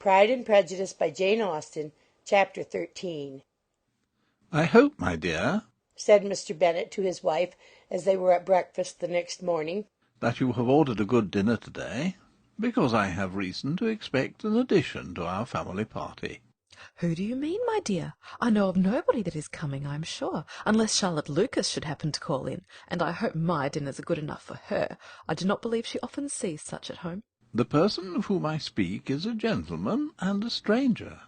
Pride and Prejudice by Jane Austen, Chapter 13. "I hope, my dear," said Mr. Bennet to his wife, as they were at breakfast the next morning, "that you have ordered a good dinner to-day, because I have reason to expect an addition to our family party." "Who do you mean, my dear? I know of nobody that is coming, I am sure, unless Charlotte Lucas should happen to call in, and I hope my dinners are good enough for her. I do not believe she often sees such at home." "The person of whom I speak is a gentleman and a stranger."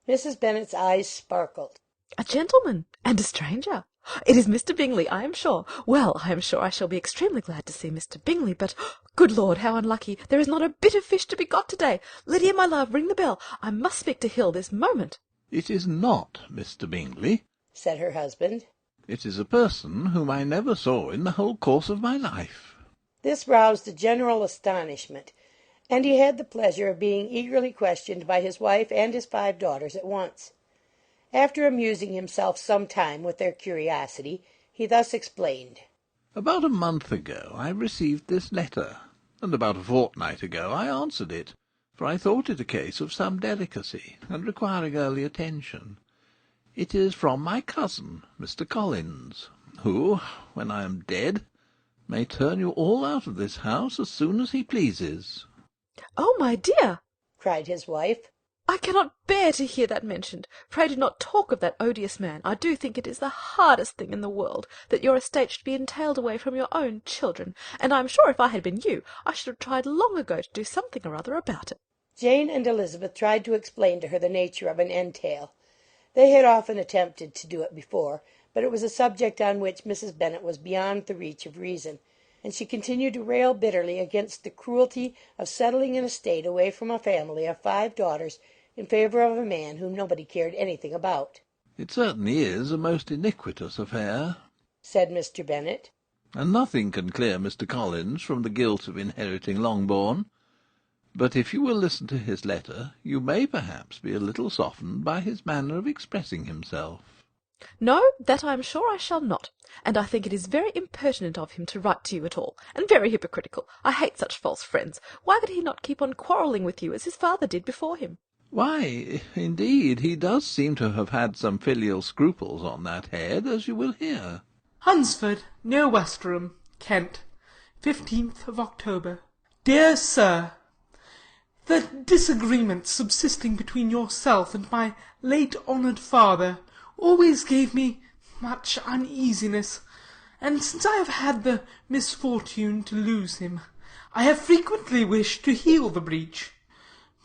Mrs. Bennet's eyes sparkled. "A gentleman and a stranger! It is Mr. Bingley, I am sure. Well, I am sure I shall be extremely glad to see Mr. Bingley, but, good Lord, how unlucky! There is not a bit of fish to be got to-day. Lydia, my love, ring the bell. I must speak to Hill this moment." "It is not Mr. Bingley," said her husband. "it is a person whom I never saw in the whole course of my life." This roused a general astonishment, and he had the pleasure of being eagerly questioned by his wife and his 5 daughters at once. After amusing himself some time with their curiosity, he thus explained. "About a month ago I received this letter, and about a fortnight ago I answered it, for I thought it a case of some delicacy, and requiring early attention. It is from my cousin, Mr. Collins, who, when I am dead, may turn you all out of this house as soon as he pleases." "Oh, my dear!" cried his wife. "I cannot bear to hear that mentioned. Pray do not talk of that odious man. I do think it is the hardest thing in the world that your estate should be entailed away from your own children, and I am sure if I had been you, I should have tried long ago to do something or other about it." Jane and Elizabeth tried to explain to her the nature of an entail. They had often attempted to do it before, but it was a subject on which Mrs. Bennet was beyond the reach of reason, and she continued to rail bitterly against the cruelty of settling an estate away from a family of 5 daughters in favour of a man whom nobody cared anything about. "It certainly is a most iniquitous affair," said Mr. Bennet, "and nothing can clear Mr. Collins from the guilt of inheriting Longbourn. But if you will listen to his letter, you may perhaps be a little softened by his manner of expressing himself." "No, that I am sure I shall not, and I think it is very impertinent of him to write to you at all, and very hypocritical. I hate such false friends. Why could he not keep on quarrelling with you as his father did before him?" "Why, indeed, he does seem to have had some filial scruples on that head, as you will hear." Hunsford, near Westerham, Kent, 15th of October. Dear Sir, the disagreement subsisting between yourself and my late honoured father always gave me much uneasiness, and since I have had the misfortune to lose him, I have frequently wished to heal the breach.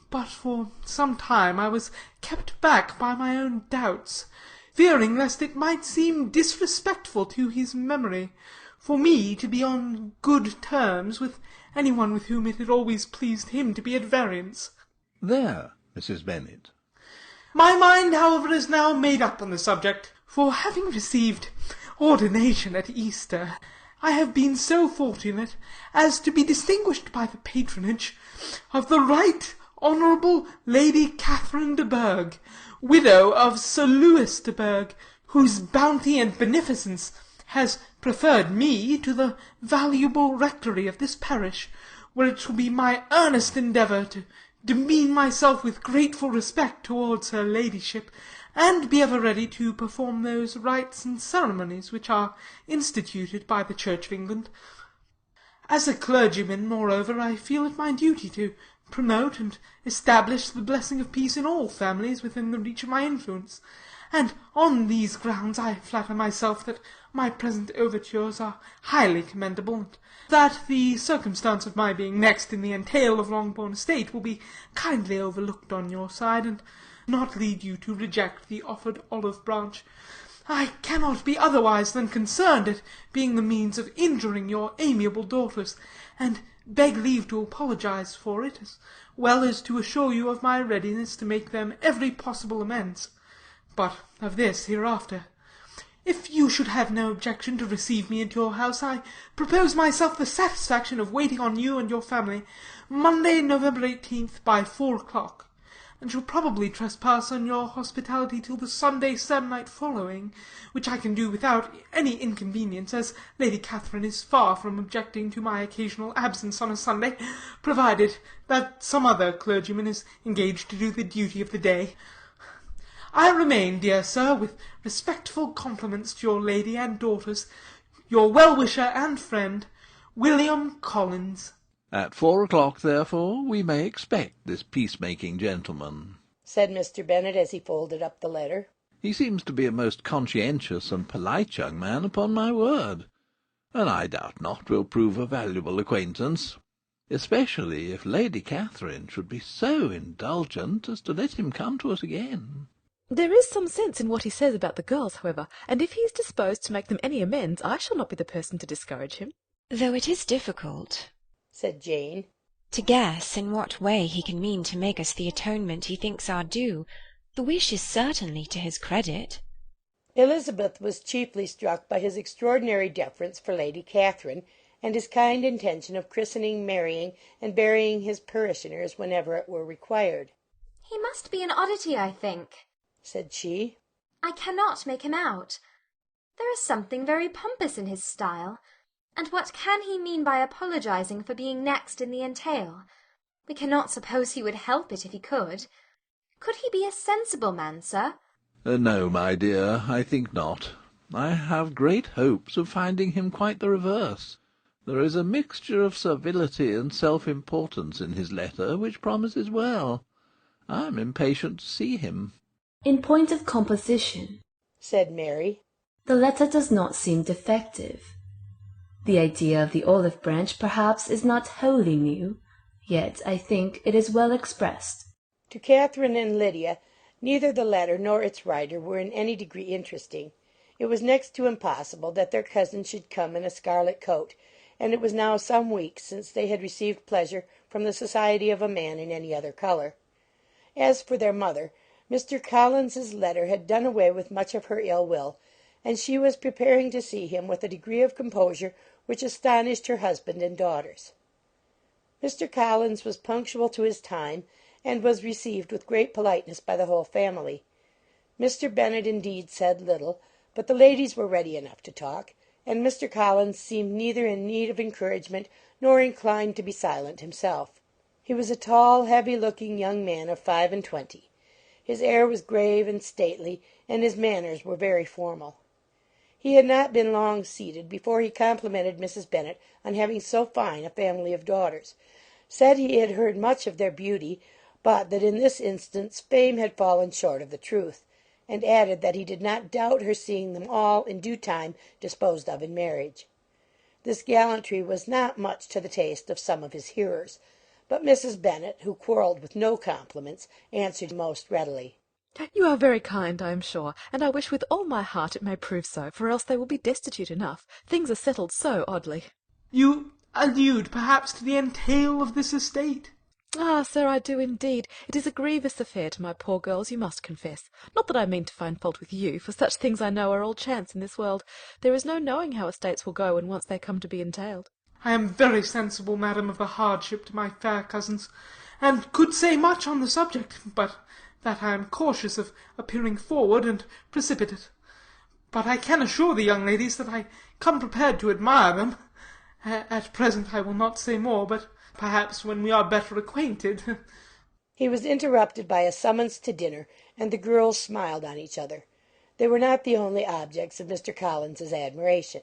But for some time I was kept back by my own doubts, fearing lest it might seem disrespectful to his memory for me to be on good terms with any one with whom it had always pleased him to be at variance. "There, Mrs. Bennet." My mind, however, is now made up on the subject, for having received ordination at Easter, I have been so fortunate as to be distinguished by the patronage of the Right Honourable Lady Catherine de Bourgh, widow of Sir Lewis de Bourgh, whose bounty and beneficence has preferred me to the valuable rectory of this parish, where it shall be my earnest endeavour to demean myself with grateful respect towards her ladyship, and be ever ready to perform those rites and ceremonies which are instituted by the Church of England. As a clergyman, moreover, I feel it my duty to promote and establish the blessing of peace in all families within the reach of my influence, and on these grounds I flatter myself that my present overtures are highly commendable, and that the circumstance of my being next in the entail of Longbourn estate will be kindly overlooked on your side, and not lead you to reject the offered olive branch. I cannot be otherwise than concerned at being the means of injuring your amiable daughters, and beg leave to apologize for it, as well as to assure you of my readiness to make them every possible amends. But of this hereafter. If you should have no objection to receive me into your house, I propose myself the satisfaction of waiting on you and your family Monday, November 18th, by 4 o'clock. and shall probably trespass on your hospitality till the Sunday se'nnight following, which I can do without any inconvenience, as Lady Catherine is far from objecting to my occasional absence on a Sunday, provided that some other clergyman is engaged to do the duty of the day. I remain, dear sir, with respectful compliments to your lady and daughters, your well-wisher and friend, William Collins. At 4 o'clock, therefore, we may expect this peacemaking gentleman, said Mr. Bennet as he folded up the letter. He seems to be a most conscientious and polite young man, upon my word, and I doubt not will prove a valuable acquaintance, especially if Lady Catherine should be so indulgent as to let him come to us again. There is some sense in what he says about the girls, however, and if he is disposed to make them any amends, I shall not be the person to discourage him. Though it is difficult, said Jane, to guess in what way he can mean to make us the atonement he thinks our due. The wish is certainly to his credit. Elizabeth was chiefly struck by his extraordinary deference for Lady Catherine, and his kind intention of christening, marrying, and burying his parishioners whenever it were required. "He must be an oddity, I think," said she. "I cannot make him out. There is something very pompous in his style. And what can he mean by apologizing for being next in the entail? We cannot suppose he would help it if he could. Could he be a sensible man, sir?" No, my dear, I think not. I have great hopes of finding him quite the reverse. There is a mixture of servility and self-importance in his letter which promises well. I am impatient to see him. In point of composition, said Mary, the letter does not seem defective. The idea of the olive branch perhaps is not wholly new, yet I think it is well expressed. To Catherine and Lydia, neither the letter nor its writer were in any degree interesting. It was next to impossible that their cousin should come in a scarlet coat, and it was now some weeks since they had received pleasure from the society of a man in any other colour. As for their mother, Mr. Collins's letter had done away with much of her ill will, and she was preparing to see him with a degree of composure which astonished her husband and daughters. Mr. Collins was punctual to his time, and was received with great politeness by the whole family. Mr. Bennet indeed said little, but the ladies were ready enough to talk, and Mr. Collins seemed neither in need of encouragement nor inclined to be silent himself. He was a tall, heavy-looking young man of 25. His air was grave and stately, and his manners were very formal. He had not been long seated before he complimented Mrs. Bennet on having so fine a family of daughters, said he had heard much of their beauty, but that in this instance fame had fallen short of the truth, and added that he did not doubt her seeing them all in due time disposed of in marriage. This gallantry was not much to the taste of some of his hearers, but Mrs. Bennet, who quarrelled with no compliments, answered most readily. You are very kind, I am sure, and I wish with all my heart it may prove so, for else they will be destitute enough. Things are settled so oddly. You allude, perhaps, to the entail of this estate? Ah, sir, I do indeed. It is a grievous affair to my poor girls, you must confess. Not that I mean to find fault with you, for such things I know are all chance in this world. There is no knowing how estates will go when once they come to be entailed. I am very sensible, madam, of the hardship to my fair cousins, and could say much on the subject, but that I am cautious of appearing forward and precipitate. But I can assure the young ladies that I come prepared to admire them. At present I will not say more, but perhaps when we are better acquainted. He was interrupted by a summons to dinner, and the girls smiled on each other. They were not the only objects of Mr. Collins's admiration.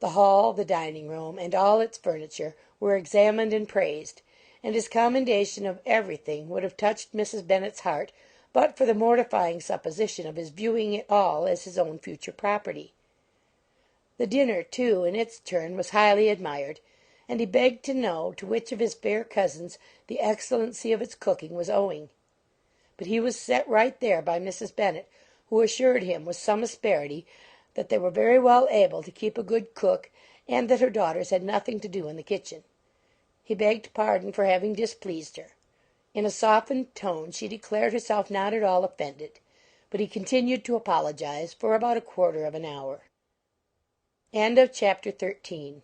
The hall, the dining-room, and all its furniture were examined and praised, and his commendation of everything would have touched Mrs. Bennet's heart but for the mortifying supposition of his viewing it all as his own future property. The dinner, too, in its turn, was highly admired, and he begged to know to which of his fair cousins the excellency of its cooking was owing. But he was set right there by Mrs. Bennet, who assured him with some asperity that they were very well able to keep a good cook, and that her daughters had nothing to do in the kitchen. He begged pardon for having displeased her. In a softened tone she declared herself not at all offended, but he continued to apologize for about a quarter of an hour. Chapter 13.